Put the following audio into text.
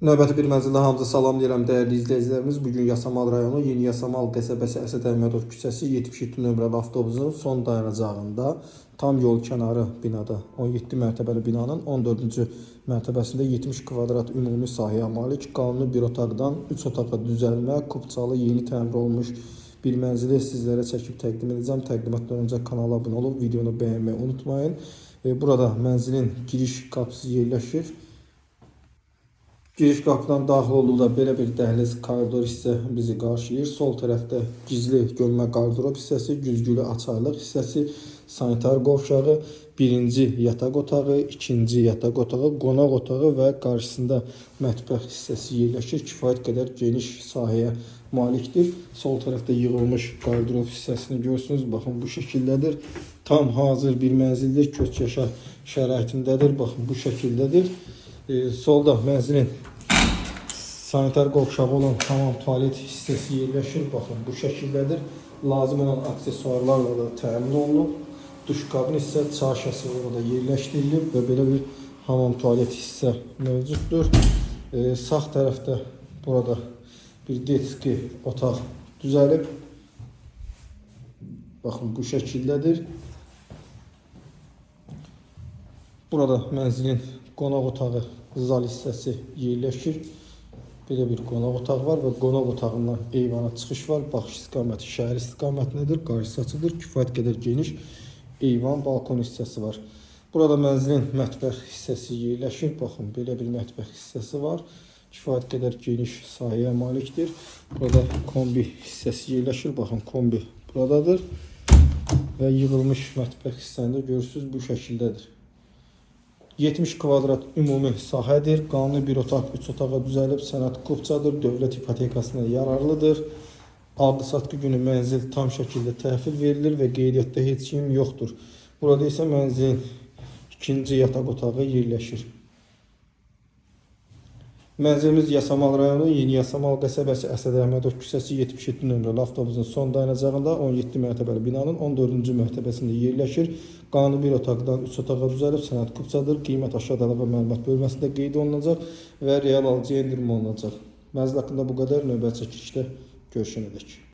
Növbəti bir mənzildə hamınıza salam deyirəm dəyərli izləyicilərimiz. Bugün Yasamal rayonu Yeni Yasamal qəsəbəsi Əsəd Əhmədov küçəsi 77 nömrəli avtobusun son dayanacağında tam yol kənarı binada 17 mərtəbəli binanın 14-cü mərtəbəsində 70 kvadrat ümumi sahəyə malik qanuni bir otaqdan 3 otağa düzəlmə, kubçalı yeni təmir olunmuş bir mənzili sizlərə çəkib təqdim edəcəm. Təqdimatdan öncə kanala abunə olub videonu bəyənməyi unutmayın. Burada mənzilin giriş qapısı yerləşir. Giriş qapıdan daxil olduqda belə bir dəhliz koridor hissə bizi qarşılayır. Sol tərəfdə gizli gömmə qardırop hissəsi, güzgülü açarlıq hissəsi, sanitar qovşağı, birinci yataq otağı, ikinci yataq otağı, qonaq otağı və qarşısında mətbəx hissəsi yerləşir. Kifayət qədər geniş sahəyə malikdir. Sol tərəfdə yığılmış qardırop hissəsini görürsünüz. Baxın bu şəkildədir. Tam hazır bir mənzildir. Köç yaşa şəraitindədir. Baxın bu şəkildədir. Solda mənzilin sanitar qovşağı olan tamam tualet hissəsi yerləşir. Baxın bu şəkildədir. Lazım olan aksesuarlarla da təmin olunub. Duş kabini isə çarşası orada yerləşdirilib və belə bir hamam tualet hissə mövcuddur. Sağ tərəfdə burada bir detski otaq düzəlib. Baxın bu şəkildədir. Burada mənzilin qonaq otağı, zal hissəsi yerləşir. Belə bir qonaq otağı var və qonaq otağından eyvana çıxış var. Baxış istiqaməti şəhər istiqamətindədir. Qarşısı açılır. Kifayət qədər geniş eyvan, balkon hissəsi var. Burada mənzilin mətbəx hissəsi yerləşir. Baxın belə bir mətbəx hissəsi var. Kifayət qədər geniş sahəyə malikdir. Burada kombi hissəsi yerləşir. Baxın kombi buradadır. Və yığılmış mətbəx hissəsində görürsünüz bu şəkildədir. 70 kvadrat ümumi sahədir. Qanuni bir otaq 3 otağa düzəlib sənəd kubçadır. Dövlət ipotekasına yararlıdır. Alqı-satqı günü mənzil tam şəkildə təhvil verilir və qeydiyyatda heç kim yoxdur. Burada isə mənzilin ikinci yataq otağı yerləşir. Mənzilimiz Yasamal rayonu Yeni Yasamal qəsəbəsi Əsəd Əhmədov küçəsi 77 nömrəli avtobusun son dayanacağında 17 mərtəbəli binanın 14-cü mərtəbəsində yerləşir. Qanuni bir otaqdan 3 otağa düzəlib sənəd kubçadır. Qiymət aşağıda və məlumat bölməsində qeyd olunacaq və real alıcıya endirim olunacaq. Mənzil haqqında bu qədər. Növbəti çəkilişdə görüşənədək.